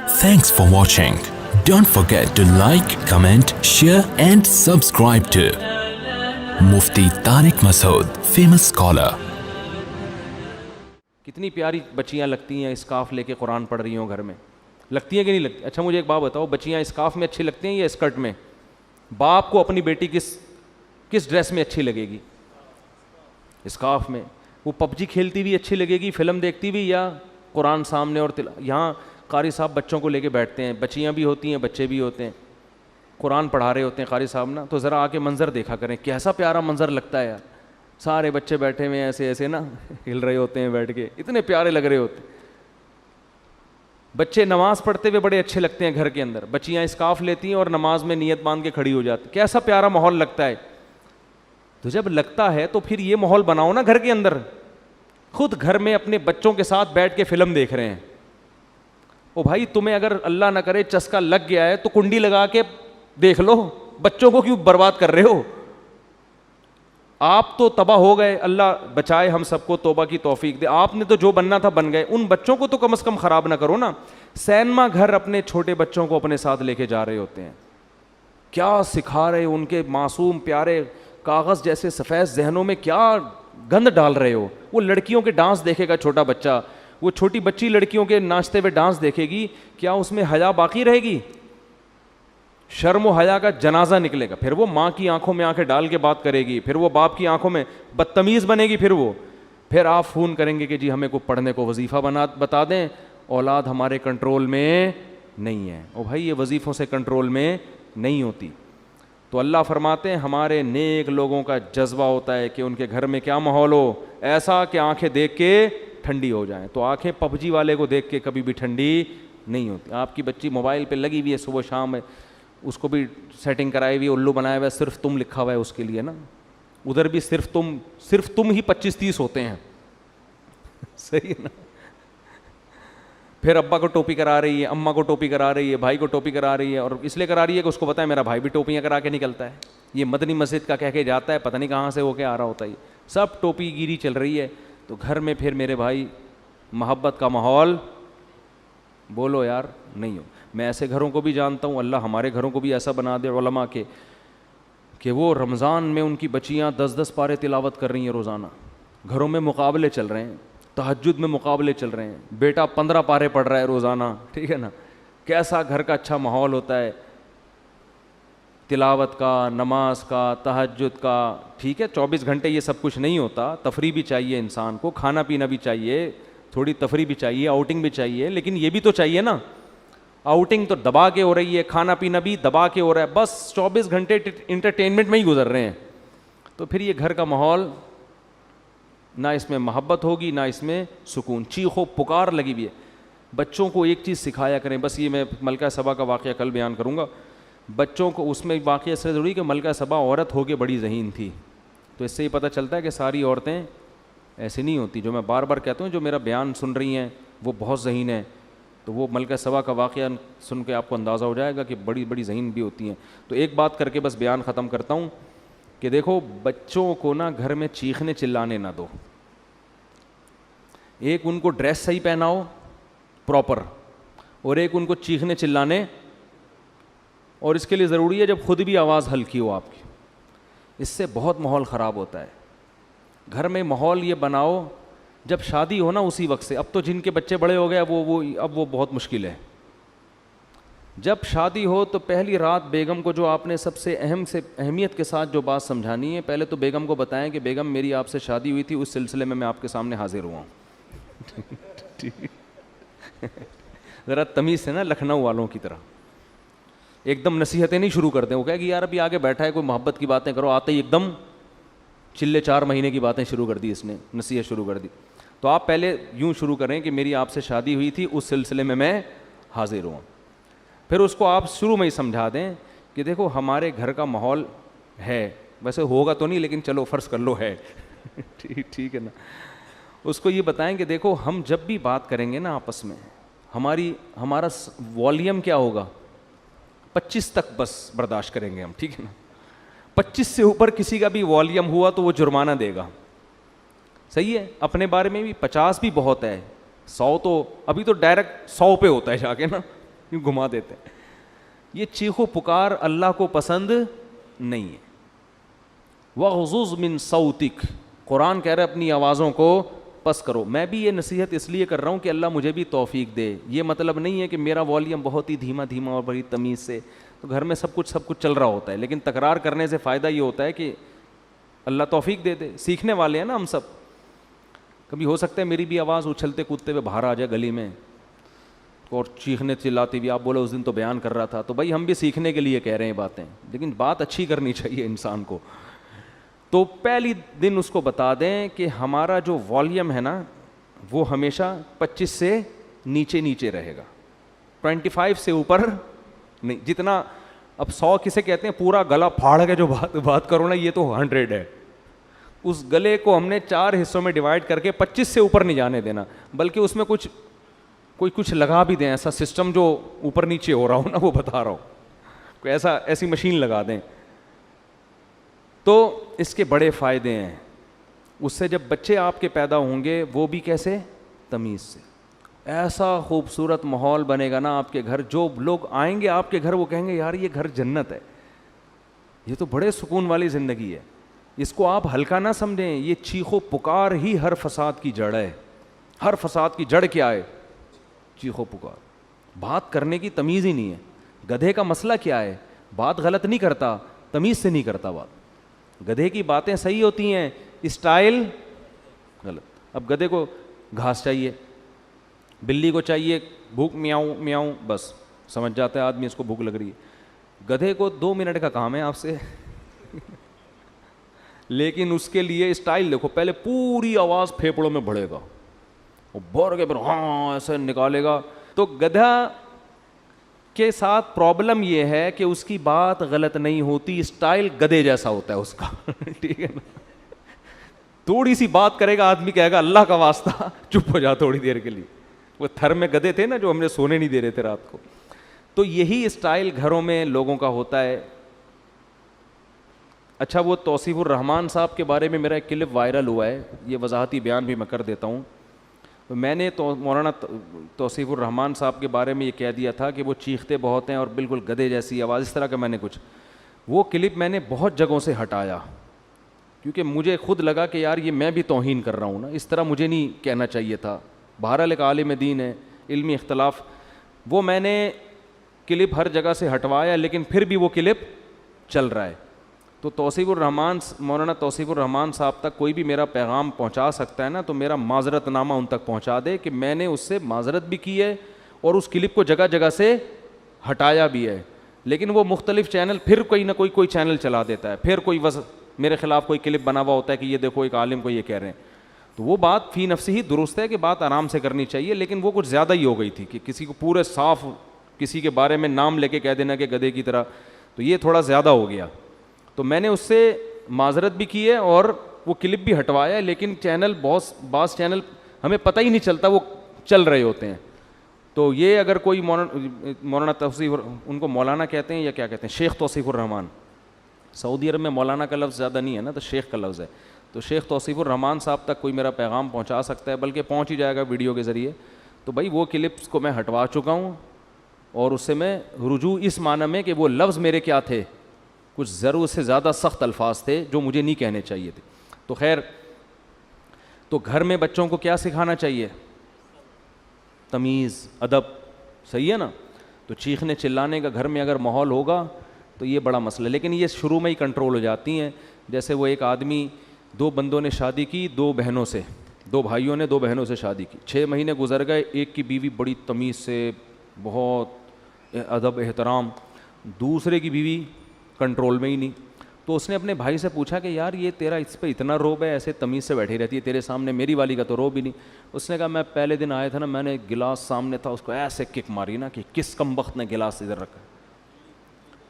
Thanks for watching. Don't forget to like, comment, share and subscribe to Mufti Tariq Masood, famous scholar. کتنی پیاری بچیاں لگتی ہیں scarf لے کے قرآن پڑھ رہی ہوں گھر میں, لگتی ہیں کہ نہیں لگتی؟ اچھا مجھے ایک بات بتاؤ, بچیاں اسکارف میں اچھی لگتی ہیں یا اسکرٹ میں؟ باپ کو اپنی بیٹی کس ڈریس میں اچھی لگے گی؟ اسکارف میں. وہ پب جی کھیلتی ہوئی اچھی لگے گی, فلم دیکھتی ہوئی, یا قرآن سامنے اور یہاں قاری صاحب بچوں کو لے کے بیٹھتے ہیں, بچیاں بھی ہوتی ہیں بچے بھی ہوتے ہیں, قرآن پڑھا رہے ہوتے ہیں قاری صاحب نا, تو ذرا آ کے منظر دیکھا کریں, کیسا پیارا منظر لگتا ہے یار. سارے بچے بیٹھے ہوئے ہیں ایسے ایسے نا, ہل رہے ہوتے ہیں بیٹھ کے, اتنے پیارے لگ رہے ہوتے ہیں. بچے نماز پڑھتے ہوئے بڑے اچھے لگتے ہیں گھر کے اندر, بچیاں اسکارف لیتی ہیں اور نماز میں نیت باندھ کے کھڑی ہو جاتی, کیسا پیارا ماحول لگتا ہے. تو جب لگتا ہے تو پھر یہ ماحول بناؤ نا گھر کے اندر. خود گھر میں اپنے بچوں کے ساتھ بیٹھ کے فلم دیکھ رہے ہیں, او بھائی تمہیں اگر اللہ نہ کرے چسکا لگ گیا ہے تو کنڈی لگا کے دیکھ لو, بچوں کو کیوں برباد کر رہے ہو؟ آپ تو تباہ ہو گئے, اللہ بچائے ہم سب کو, توبہ کی توفیق دے. آپ نے تو جو بننا تھا بن گئے, ان بچوں کو تو کم از کم خراب نہ کرو نا. سینما گھر اپنے چھوٹے بچوں کو اپنے ساتھ لے کے جا رہے ہوتے ہیں, کیا سکھا رہے ہو ان کے معصوم پیارے کاغذ جیسے سفید ذہنوں میں, کیا گند ڈال رہے ہو. وہ لڑکیوں کے ڈانس دیکھے گا چھوٹا بچہ, وہ چھوٹی بچی لڑکیوں کے ناچتے ہوئے ڈانس دیکھے گی, کیا اس میں حیا باقی رہے گی؟ شرم و حیا کا جنازہ نکلے گا. پھر وہ ماں کی آنکھوں میں آنکھیں ڈال کے بات کرے گی, پھر وہ باپ کی آنکھوں میں بدتمیز بنے گی. پھر آپ فون کریں گے کہ جی ہمیں کو پڑھنے کو وظیفہ بتا دیں. اولاد ہمارے کنٹرول میں نہیں ہے. او بھائی یہ وظیفوں سے کنٹرول میں نہیں ہوتی. تو اللہ فرماتے ہیں ہمارے نیک لوگوں کا جذبہ ہوتا ہے کہ ان کے گھر میں کیا ماحول ہو, ایسا کہ آنکھیں دیکھ کے ٹھنڈی ہو جائیں. تو آنکھیں پب جی والے کو دیکھ کے کبھی بھی ٹھنڈی نہیں ہوتی. آپ کی بچی موبائل پہ لگی ہوئی ہے صبح شام, اس کو بھی سیٹنگ کرائی ہوئی, الو بنایا ہوا ہے, صرف تم لکھا ہوا ہے اس کے لیے نا, ادھر بھی صرف تم ہی 25-30 ہوتے ہیں. صحیح ہے نا. پھر ابا کو ٹوپی کرا رہی ہے, اماں کو ٹوپی کرا رہی ہے, بھائی کو ٹوپی کرا رہی ہے, اور اس لیے کرا رہی ہے کہ اس کو پتا ہے میرا بھائی بھی ٹوپیاں کرا کے نکلتا ہے. یہ مدنی مسجد کا کہہ کے جاتا ہے, پتہ نہیں کہاں سے ہو کے آ رہا ہوتا ہے. سب ٹوپی گیری چل رہی ہے. تو گھر میں پھر میرے بھائی محبت کا ماحول بولو یار نہیں ہو. میں ایسے گھروں کو بھی جانتا ہوں, اللہ ہمارے گھروں کو بھی ایسا بنا دے علماء کے کہ وہ رمضان میں ان کی بچیاں 10-10 پارے تلاوت کر رہی ہیں روزانہ. گھروں میں مقابلے چل رہے ہیں, تہجد میں مقابلے چل رہے ہیں, بیٹا 15 پارے پڑھ رہا ہے روزانہ. ٹھیک ہے نا. کیسا گھر کا اچھا ماحول ہوتا ہے تلاوت کا, نماز کا, تہجد کا. ٹھیک ہے 24 گھنٹے یہ سب کچھ نہیں ہوتا, تفریح بھی چاہیے انسان کو, کھانا پینا بھی چاہیے, تھوڑی تفریح بھی چاہیے, آؤٹنگ بھی چاہیے, لیکن یہ بھی تو چاہیے نا. آؤٹنگ تو دبا کے ہو رہی ہے, کھانا پینا بھی دبا کے ہو رہا ہے, بس 24 گھنٹے انٹرٹینمنٹ میں ہی گزر رہے ہیں. تو پھر یہ گھر کا ماحول نہ اس میں محبت ہوگی نہ اس میں سکون. چیخ و پکار لگی ہوئی ہے. بچوں کو ایک چیز سکھایا کریں, بس یہ میں ملکہ سبا کا واقعہ کل بیان کروں گا. بچوں کو اس میں واقعہ سے ضروری کہ ملکہ سبا عورت ہو کے بڑی ذہین تھی. تو اس سے یہ پتہ چلتا ہے کہ ساری عورتیں ایسی نہیں ہوتی. جو میں بار بار کہتا ہوں, جو میرا بیان سن رہی ہیں وہ بہت ذہین ہیں. تو وہ ملکہ سبا کا واقعہ سن کے آپ کو اندازہ ہو جائے گا کہ بڑی بڑی ذہین بھی ہوتی ہیں. تو ایک بات کر کے بس بیان ختم کرتا ہوں کہ دیکھو بچوں کو نا گھر میں چیخنے چلانے نہ دو. ایک ان کو ڈریس صحیح پہناؤ پراپر, اور ایک ان کو چیخنے چلانے, اور اس کے لیے ضروری ہے جب خود بھی آواز ہلکی ہو آپ کی. اس سے بہت ماحول خراب ہوتا ہے. گھر میں ماحول یہ بناؤ جب شادی ہو نا اسی وقت سے. اب تو جن کے بچے بڑے ہو گئے اب وہ بہت مشکل ہے. جب شادی ہو تو پہلی رات بیگم کو جو آپ نے سب سے اہمیت کے ساتھ جو بات سمجھانی ہے, پہلے تو بیگم کو بتائیں کہ بیگم میری آپ سے شادی ہوئی تھی, اس سلسلے میں آپ کے سامنے حاضر ہوا ہوں. ذرا تمیز سے نا, لکھنؤ والوں کی طرح ایک دم نصیحتیں نہیں شروع کرتے. وہ کہے کہ یار ابھی آگے بیٹھا ہے, کوئی محبت کی باتیں کرو, آتے ہی ایک دم چلے 4 مہینے کی باتیں شروع کر دی, اس نے نصیحت شروع کر دی. تو آپ پہلے یوں شروع کریں کہ میری آپ سے شادی ہوئی تھی, اس سلسلے میں حاضر ہوں. پھر اس کو آپ شروع میں ہی سمجھا دیں کہ دیکھو ہمارے گھر کا ماحول ہے, ویسے ہوگا تو نہیں لیکن چلو فرض کر لو ہے. ٹھیک ہے نا. اس کو یہ بتائیں کہ دیکھو ہم جب بھی بات کریں گے نا آپس میں, ہمارا والیوم کیا ہوگا, 25 تک بس برداشت کریں گے ہم. ٹھیک ہے نا. 25 سے اوپر کسی کا بھی والیوم ہوا تو وہ جرمانہ دے گا. صحیح ہے. اپنے بارے میں بھی 50 بھی بہت ہے, 100 تو ابھی تو ڈائریکٹ 100 پہ ہوتا ہے جا کے نا. یوں گھما دیتے ہیں. یہ چیخ و پکار اللہ کو پسند نہیں ہے. وَغْضُضْ مِن صَوْتِكَ, قرآن کہہ رہا ہے اپنی آوازوں کو پس کرو. میں بھی یہ نصیحت اس لیے کر رہا ہوں کہ اللہ مجھے بھی توفیق دے. یہ مطلب نہیں ہے کہ میرا والیوم بہت ہی دھیما دھیما اور بڑی تمیز سے, تو گھر میں سب کچھ چل رہا ہوتا ہے, لیکن تکرار کرنے سے فائدہ یہ ہوتا ہے کہ اللہ توفیق دے دے. سیکھنے والے ہیں نا ہم سب. کبھی ہو سکتا ہے میری بھی آواز اچھلتے کودتے ہوئے باہر آ جائے گلی میں اور چیخنے چلاتی ہوئی, آپ بولے اس دن تو بیان کر رہا تھا, تو بھائی ہم بھی سیکھنے کے لیے کہہ رہے ہیں باتیں, لیکن بات اچھی کرنی چاہیے انسان کو. تو پہلی دن اس کو بتا دیں کہ ہمارا جو والیوم ہے نا وہ ہمیشہ 25 سے نیچے رہے گا, 25 سے اوپر نہیں. جتنا اب 100 کسے کہتے ہیں پورا گلا پھاڑ کے جو بات کرو نا, یہ تو 100 ہے. اس گلے کو ہم نے 4 حصوں میں ڈیوائڈ کر کے 25 سے اوپر نہیں جانے دینا, بلکہ اس میں کچھ لگا بھی دیں, ایسا سسٹم جو اوپر نیچے ہو رہا ہو نا, وہ بتا رہا ہوں, کوئی ایسی مشین لگا دیں. تو اس کے بڑے فائدے ہیں. اس سے جب بچے آپ کے پیدا ہوں گے وہ بھی کیسے, تمیز سے. ایسا خوبصورت ماحول بنے گا نا آپ کے گھر, جو لوگ آئیں گے آپ کے گھر وہ کہیں گے یار یہ گھر جنت ہے, یہ تو بڑے سکون والی زندگی ہے. اس کو آپ ہلکا نہ سمجھیں, یہ چیخ و پکار ہی ہر فساد کی جڑ ہے. ہر فساد کی جڑ کیا ہے, چیخ و پکار. بات کرنے کی تمیز ہی نہیں ہے. گدھے کا مسئلہ کیا ہے, بات غلط نہیں کرتا, تمیز سے نہیں کرتا بات. گدھے کی باتیں صحیح ہوتی ہیں, اسٹائل غلط. اب گدھے کو گھاس چاہیے, بلی کو چاہیے بھوک میاؤں میاؤں, بس سمجھ جاتا ہے آدمی اس کو بھوک لگ رہی ہے. گدھے کو 2 منٹ کا کام ہے آپ سے, لیکن اس کے لیے اسٹائل دیکھو, پہلے پوری آواز پھیپڑوں میں بڑھے گا, بھر کے پھر ہاں ایسے نکالے گا. تو گدھا کے ساتھ پرابلم یہ ہے کہ اس کی بات غلط نہیں ہوتی, اسٹائل گدھے جیسا ہوتا ہے اس کا. ٹھیک ہے نا, تھوڑی سی بات کرے گا آدمی کہے گا اللہ کا واسطہ چپ ہو جا تھوڑی دیر کے لیے. وہ تھر میں گدھے تھے نا جو ہم نے سونے نہیں دے رہے تھے رات کو. تو یہی اسٹائل گھروں میں لوگوں کا ہوتا ہے. اچھا, وہ توصیف الرحمان صاحب کے بارے میں میرا ایک کلپ وائرل ہوا ہے, یہ وضاحتی بیان بھی میں کر دیتا ہوں. میں نے مولانا توصیف الرحمان صاحب کے بارے میں یہ کہہ دیا تھا کہ وہ چیختے بہت ہیں اور بالکل گدھے جیسی آواز, اس طرح کا میں نے کچھ. وہ کلپ میں نے بہت جگہوں سے ہٹایا کیونکہ مجھے خود لگا کہ یار یہ میں بھی توہین کر رہا ہوں نا, اس طرح مجھے نہیں کہنا چاہیے تھا. بہرحال ایک عالم دین ہے, علمی اختلاف. وہ میں نے کلپ ہر جگہ سے ہٹوایا, لیکن پھر بھی وہ کلپ چل رہا ہے. تو مولانا توصیف الرحمان صاحب تک کوئی بھی میرا پیغام پہنچا سکتا ہے نا, تو میرا معذرت نامہ ان تک پہنچا دے کہ میں نے اس سے معذرت بھی کی ہے اور اس کلپ کو جگہ جگہ سے ہٹایا بھی ہے. لیکن وہ مختلف چینل پھر کوئی نہ کوئی چینل چلا دیتا ہے, پھر کوئی میرے خلاف کوئی کلپ بنا ہوا ہوتا ہے کہ یہ دیکھو ایک عالم کو یہ کہہ رہے ہیں. تو وہ بات فی نفسی ہی درست ہے کہ بات آرام سے کرنی چاہیے, لیکن وہ کچھ زیادہ ہی ہو گئی تھی کہ کسی کو پورے صاف کسی کے بارے میں نام لے کے کہہ دینا کہ گدھے کی طرح, تو یہ تھوڑا زیادہ ہو گیا. تو میں نے اس سے معذرت بھی کی ہے اور وہ کلپ بھی ہٹوایا ہے, لیکن بعض چینل ہمیں پتہ ہی نہیں چلتا وہ چل رہے ہوتے ہیں. تو یہ اگر کوئی مولانا توصیف, ان کو مولانا کہتے ہیں یا کیا کہتے ہیں, شیخ توصیف الرحمان, سعودی عرب میں مولانا کا لفظ زیادہ نہیں ہے نا, تو شیخ کا لفظ ہے. تو شیخ توصیف الرحمان صاحب تک کوئی میرا پیغام پہنچا سکتا ہے, بلکہ پہنچ ہی جائے گا ویڈیو کے ذریعے. تو بھائی وہ کلپس کو میں ہٹوا چکا ہوں, اور اس سے میں رجوع اس معنی میں کہ وہ لفظ میرے کیا تھے, کچھ ضرور سے زیادہ سخت الفاظ تھے جو مجھے نہیں کہنے چاہیے تھے. تو خیر, تو گھر میں بچوں کو کیا سکھانا چاہیے, تمیز, ادب, صحیح ہے نا. تو چیخنے چلانے کا گھر میں اگر ماحول ہوگا تو یہ بڑا مسئلہ ہے, لیکن یہ شروع میں ہی کنٹرول ہو جاتی ہیں. جیسے وہ ایک آدمی, 2 بندوں نے شادی کی 2 بہنوں سے, 2 بھائیوں نے 2 بہنوں سے شادی کی, 6 مہینے گزر گئے, ایک کی بیوی بڑی تمیز سے, بہت ادب احترام, دوسرے کی بیوی کنٹرول میں ہی نہیں. تو اس نے اپنے بھائی سے پوچھا کہ یار یہ تیرا اس پہ اتنا روب ہے, ایسے تمیز سے بیٹھی رہتی ہے تیرے سامنے, میری والی کا تو روب ہی نہیں. اس نے کہا میں پہلے دن آیا تھا نا, میں نے گلاس سامنے تھا اس کو ایسے کک ماری نا کہ کس کم وقت نے گلاس ادھر رکھا,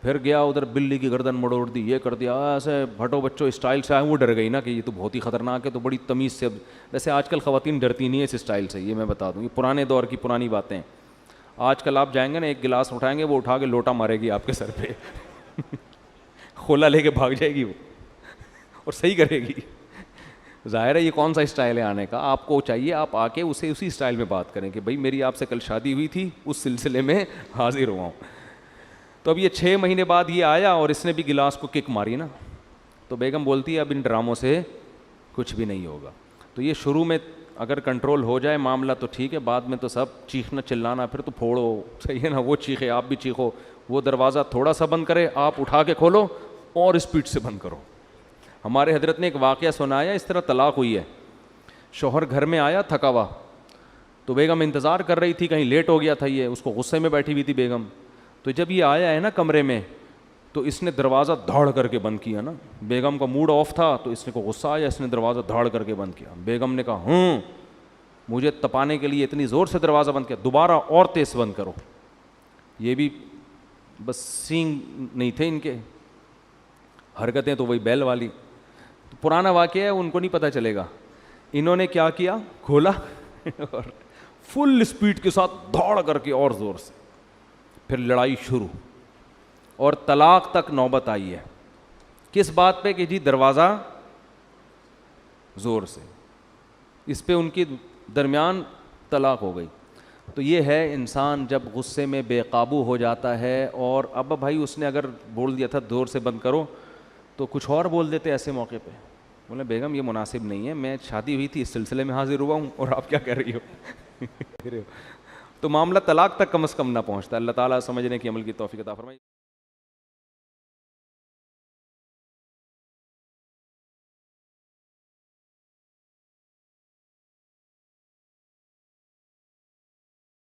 پھر گیا ادھر بلی کی گردن مڑوڑ دی, یہ کر دیا, ایسے بھٹو بچوں اسٹائل سے آئے. وہ ڈر گئی نا کہ یہ تو بہت ہی خطرناک ہے, تو بڑی تمیز سے. ویسے آج کل خواتین ڈرتی نہیں ہے اس اسٹائل سے, یہ میں بتا دوں, یہ پرانے دور کی پرانی باتیں. آج کل آپ جائیں گے نا, ایک گلاس اٹھائیں گے, وہ اٹھا کے لوٹا مارے گی آپ کے سر پہ, کھولا لے کے بھاگ جائے گی وہ, اور صحیح کرے گی. ظاہر ہے یہ کون سا اسٹائل ہے آنے کا. آپ کو چاہیے آپ آ کے اسے اسی اسٹائل میں بات کریں کہ بھائی میری آپ سے کل شادی ہوئی تھی, اس سلسلے میں حاضر ہوا ہوں. تو اب یہ 6 مہینے بعد یہ آیا اور اس نے بھی گلاس کو کک ماری نا, تو بیگم بولتی ہے اب ان ڈراموں سے کچھ بھی نہیں ہوگا. تو یہ شروع میں اگر کنٹرول ہو جائے معاملہ تو ٹھیک ہے, بعد میں تو سب چیخنا چلانا, پھر تو پھوڑو, صحیح ہے نا, وہ چیخے آپ بھی چیخو, وہ دروازہ تھوڑا سا بند کرے آپ اٹھا کے کھولو اور اسپیڈ سے بند کرو. ہمارے حضرت نے ایک واقعہ سنایا, اس طرح طلاق ہوئی ہے. شوہر گھر میں آیا تھکا ہوا, تو بیگم انتظار کر رہی تھی, کہیں لیٹ ہو گیا تھا یہ, اس کو غصے میں بیٹھی ہوئی تھی بیگم. تو جب یہ آیا ہے نا کمرے میں, تو اس نے دروازہ دھاڑ کر کے بند کیا نا. بیگم کا موڈ آف تھا تو اس نے کو غصہ آیا, اس نے دروازہ دھاڑ کر کے بند کیا. بیگم نے کہا مجھے تپانے کے لیے اتنی زور سے دروازہ بند کیا, دوبارہ اور تیز بند کرو. یہ بھی بس سینگ نہیں تھے ان کے, حرکتیں تو وہی بیل والی. تو پرانا واقعہ ہے, ان کو نہیں پتہ چلے گا. انہوں نے کیا کیا, کھولا اور فل اسپیڈ کے ساتھ دھاڑ کر کے اور زور سے, پھر لڑائی شروع اور طلاق تک نوبت آئی ہے. کس بات پہ کہ جی دروازہ زور سے, اس پہ ان کی درمیان طلاق ہو گئی. تو یہ ہے انسان جب غصے میں بے قابو ہو جاتا ہے, اور اب بھائی اس نے اگر بول دیا تھا زور سے بند کرو تو کچھ اور بول دیتے ایسے موقع پہ. بولے بیگم یہ مناسب نہیں ہے, میں شادی ہوئی تھی اس سلسلے میں حاضر ہوا ہوں اور آپ کیا کہہ رہی ہو. تو معاملہ طلاق تک کم از کم نہ پہنچتا. اللہ تعالیٰ سمجھنے کی عمل کی توفیق عطا فرمائے.